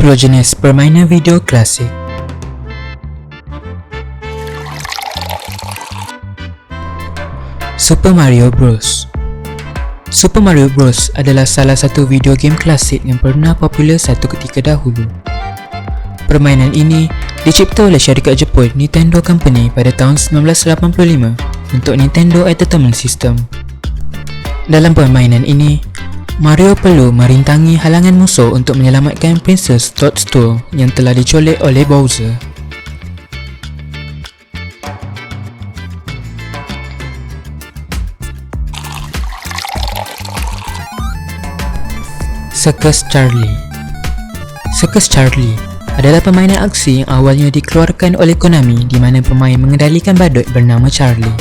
heterogeneous permainan video klasik. Super Mario Bros. Super Mario Bros adalah salah satu video game klasik yang pernah popular satu ketika dahulu. Permainan ini dicipta oleh syarikat Jepun Nintendo Company pada tahun 1985 untuk Nintendo Entertainment System. Dalam permainan ini, Mario perlu merintangi halangan musuh untuk menyelamatkan Princess Toadstool yang telah diculik oleh Bowser. Circus Charlie. Circus Charlie adalah permainan aksi yang awalnya dikeluarkan oleh Konami di mana pemain mengendalikan badut bernama Charlie.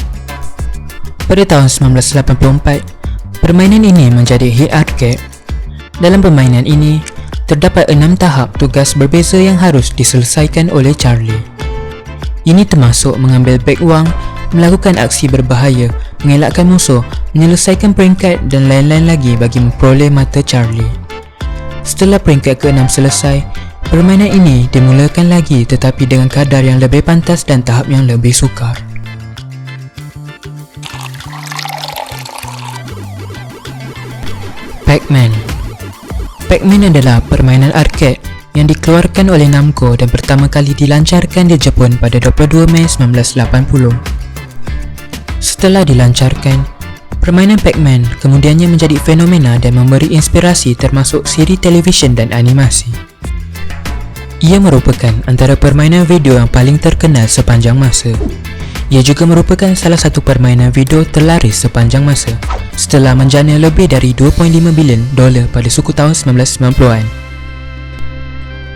Pada tahun 1984, permainan ini menjadi hit arcade. Dalam permainan ini, terdapat 6 tahap tugas berbeza yang harus diselesaikan oleh Charlie. Ini termasuk mengambil beg wang, melakukan aksi berbahaya, mengelakkan musuh, menyelesaikan peringkat dan lain-lain lagi bagi memperoleh mata Charlie. Setelah peringkat ke-6 selesai, permainan ini dimulakan lagi tetapi dengan kadar yang lebih pantas dan tahap yang lebih sukar. Pac-Man. Pac-Man adalah permainan arcade yang dikeluarkan oleh Namco dan pertama kali dilancarkan di Jepun pada 22 Mei 1980. Setelah dilancarkan, permainan Pac-Man kemudiannya menjadi fenomena dan memberi inspirasi termasuk siri televisyen dan animasi. Ia merupakan antara permainan video yang paling terkenal sepanjang masa. Ia juga merupakan salah satu permainan video terlaris sepanjang masa setelah menjana lebih dari $2.5 bilion pada suku tahun 1990-an.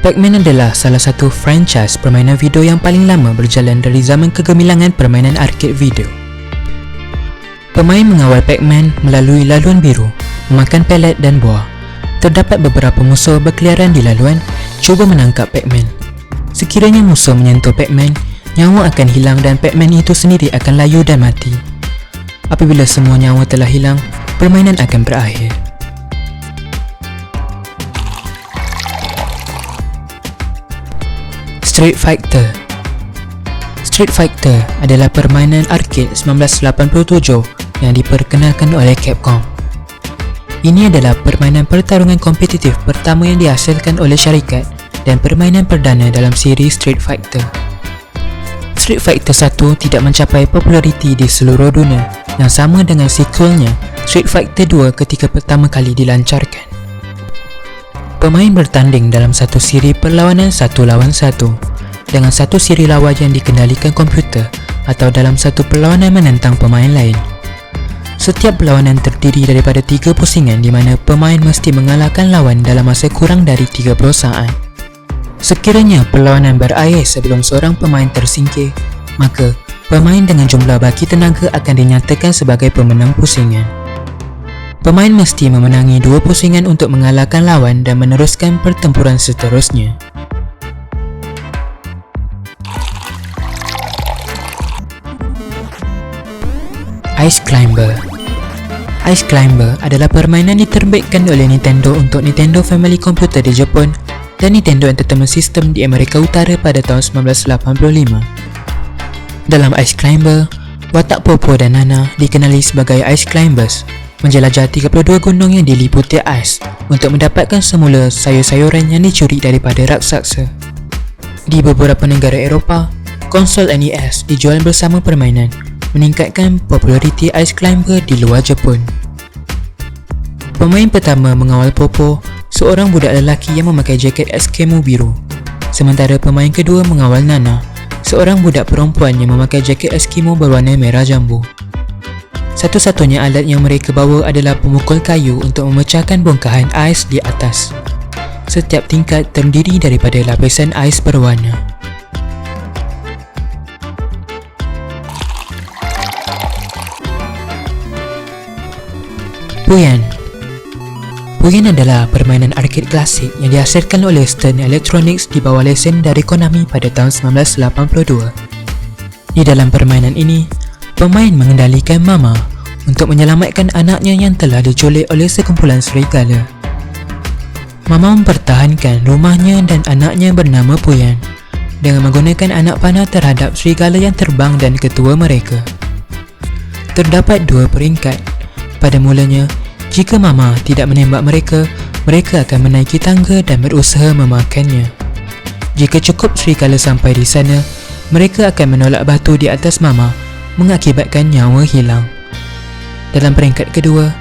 Pac-Man adalah salah satu franchise permainan video yang paling lama berjalan dari zaman kegemilangan permainan arcade video. Pemain mengawal Pac-Man melalui laluan biru, memakan pelet dan buah. Terdapat beberapa musuh berkeliaran di laluan, cuba menangkap Pac-Man. Sekiranya musuh menyentuh Pac-Man, nyawa akan hilang dan Pac-Man itu sendiri akan layu dan mati. Apabila semua nyawa telah hilang, permainan akan berakhir. Street Fighter. Street Fighter adalah permainan arcade 1987 yang diperkenalkan oleh Capcom. Ini adalah permainan pertarungan kompetitif pertama yang dihasilkan oleh syarikat dan permainan perdana dalam siri Street Fighter. Street Fighter 1 tidak mencapai populariti di seluruh dunia yang sama dengan sequelnya Street Fighter 2 ketika pertama kali dilancarkan. Pemain bertanding dalam satu siri perlawanan 1 lawan 1 dengan satu siri lawan yang dikendalikan komputer atau dalam satu perlawanan menentang pemain lain. Setiap perlawanan terdiri daripada 3 pusingan di mana pemain mesti mengalahkan lawan dalam masa kurang dari 30 saat. Sekiranya perlawanan berakhir sebelum seorang pemain tersingkir, maka pemain dengan jumlah baki tenaga akan dinyatakan sebagai pemenang pusingan. Pemain mesti memenangi 2 pusingan untuk mengalahkan lawan dan meneruskan pertempuran seterusnya. Ice Climber. Ice Climber adalah permainan diterbitkan oleh Nintendo untuk Nintendo Family Computer di Jepun dan Nintendo Entertainment System di Amerika Utara pada tahun 1985. Dalam Ice Climber, watak Popo dan Nana dikenali sebagai Ice Climbers menjelajah 32 gunung yang diliputi ais untuk mendapatkan semula sayur-sayuran yang dicuri daripada raksasa. Di beberapa negara Eropah, konsol NES dijual bersama permainan, meningkatkan populariti Ice Climber di luar Jepun. Pemain pertama mengawal Popo, seorang budak lelaki yang memakai jaket Eskimo biru. Sementara pemain kedua mengawal Nana, seorang budak perempuan yang memakai jaket Eskimo berwarna merah jambu. Satu-satunya alat yang mereka bawa adalah pemukul kayu untuk memecahkan bongkahan ais di atas. Setiap tingkat terdiri daripada lapisan ais berwarna. Puyan. Puyan adalah permainan arcade klasik yang dihasilkan oleh Stern Electronics di bawah lesen dari Konami pada tahun 1982. Di dalam permainan ini, pemain mengendalikan Mama untuk menyelamatkan anaknya yang telah diculik oleh sekumpulan serigala. Mama mempertahankan rumahnya dan anaknya bernama Puyan dengan menggunakan anak panah terhadap serigala yang terbang dan ketua mereka. Terdapat 2 peringkat. Pada mulanya, jika Mama tidak menembak mereka, mereka akan menaiki tangga dan berusaha memakannya. Jika cukup serigala sampai di sana, mereka akan menolak batu di atas Mama, mengakibatkan nyawa hilang. Dalam peringkat kedua,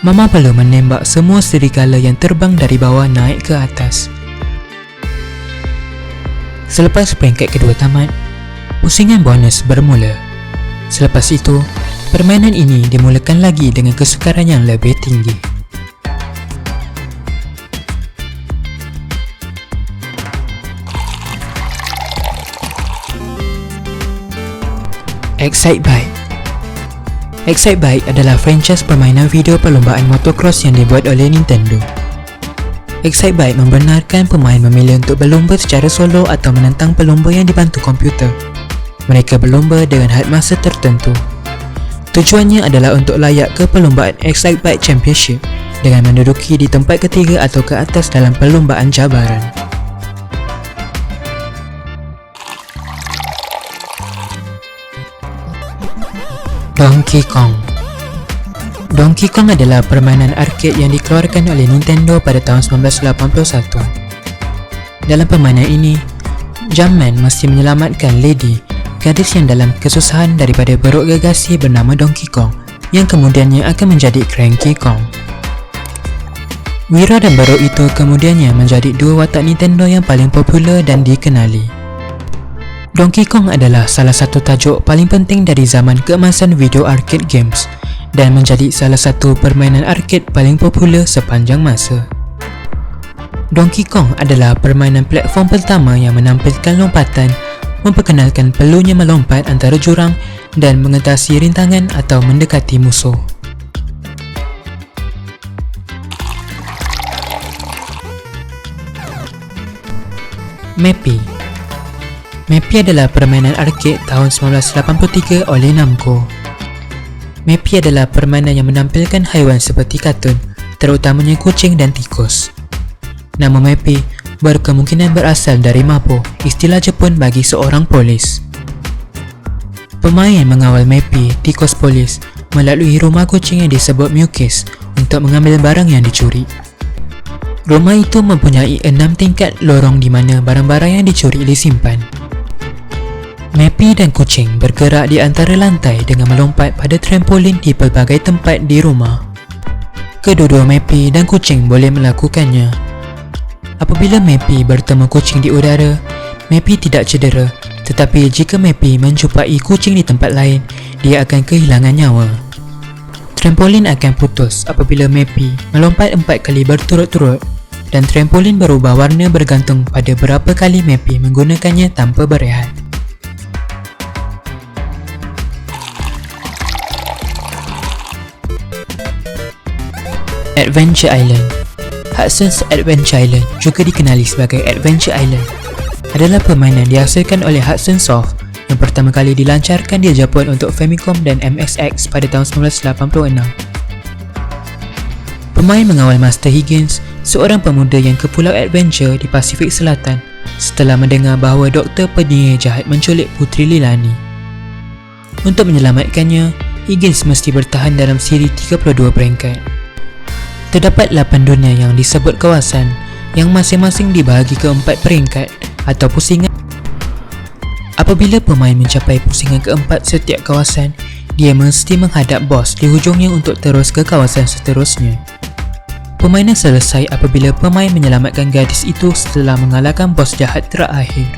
Mama perlu menembak semua serigala yang terbang dari bawah naik ke atas. Selepas peringkat kedua tamat, pusingan bonus bermula. Selepas itu, permainan ini dimulakan lagi dengan kesukaran yang lebih tinggi. Excitebike. Excitebike adalah franchise permainan video perlombaan motocross yang dibuat oleh Nintendo. Excitebike membenarkan pemain memilih untuk berlomba secara solo atau menentang pelomba yang dibantu komputer. Mereka berlomba dengan had masa tertentu. Tujuannya adalah untuk layak ke perlombaan Excitebike Championship dengan menduduki di tempat ketiga atau ke atas dalam perlombaan cabaran. Donkey Kong. Donkey Kong adalah permainan arcade yang dikeluarkan oleh Nintendo pada tahun 1981. Dalam permainan ini, Jumpman mesti menyelamatkan Lady, gadis yang dalam kesusahan daripada beruk gegasi bernama Donkey Kong yang kemudiannya akan menjadi Cranky Kong. Wira dan beruk itu kemudiannya menjadi 2 watak Nintendo yang paling popular dan dikenali. Donkey Kong adalah salah satu tajuk paling penting dari zaman keemasan video arcade games dan menjadi salah satu permainan arcade paling popular sepanjang masa. Donkey Kong adalah permainan platform pertama yang menampilkan lompatan, memperkenalkan perlunya melompat antara jurang dan mengatasi rintangan atau mendekati musuh. Mappy. Mappy adalah permainan arcade tahun 1983 oleh Namco. Mappy adalah permainan yang menampilkan haiwan seperti kartun, terutamanya kucing dan tikus. Nama Mappy berkemungkinan berasal dari Mappo, istilah Jepun bagi seorang polis. Pemain mengawal Mappy, tikus polis, melalui rumah kucing yang disebut Mukes untuk mengambil barang yang dicuri. Rumah itu mempunyai 6 tingkat lorong di mana barang-barang yang dicuri disimpan. Mappy dan kucing bergerak di antara lantai dengan melompat pada trampolin di pelbagai tempat di rumah. Kedua-dua Mappy dan kucing boleh melakukannya. Apabila Mappy bertemu kucing di udara, Mappy tidak cedera, tetapi jika Mappy menjumpai kucing di tempat lain, dia akan kehilangan nyawa. Trampolin akan putus apabila Mappy melompat 4 kali berturut-turut dan trampolin berubah warna bergantung pada berapa kali Mappy menggunakannya tanpa berehat. Adventure Island. Hudson's Adventure Island, juga dikenali sebagai Adventure Island, adalah permainan dihasilkan oleh Hudson Soft yang pertama kali dilancarkan di Jepun untuk Famicom dan MSX pada tahun 1986. Pemain mengawal Master Higgins, seorang pemuda yang ke Pulau Adventure di Pasifik Selatan setelah mendengar bahawa doktor penyihir jahat menculik Puteri Lilani. Untuk menyelamatkannya, Higgins mesti bertahan dalam siri 32 peringkat. Terdapat 8 dunia yang disebut kawasan yang masing-masing dibahagi ke 4 peringkat atau pusingan. Apabila pemain mencapai pusingan keempat setiap kawasan, dia mesti menghadap bos di hujungnya untuk terus ke kawasan seterusnya. Permainan selesai apabila pemain menyelamatkan gadis itu setelah mengalahkan bos jahat terakhir.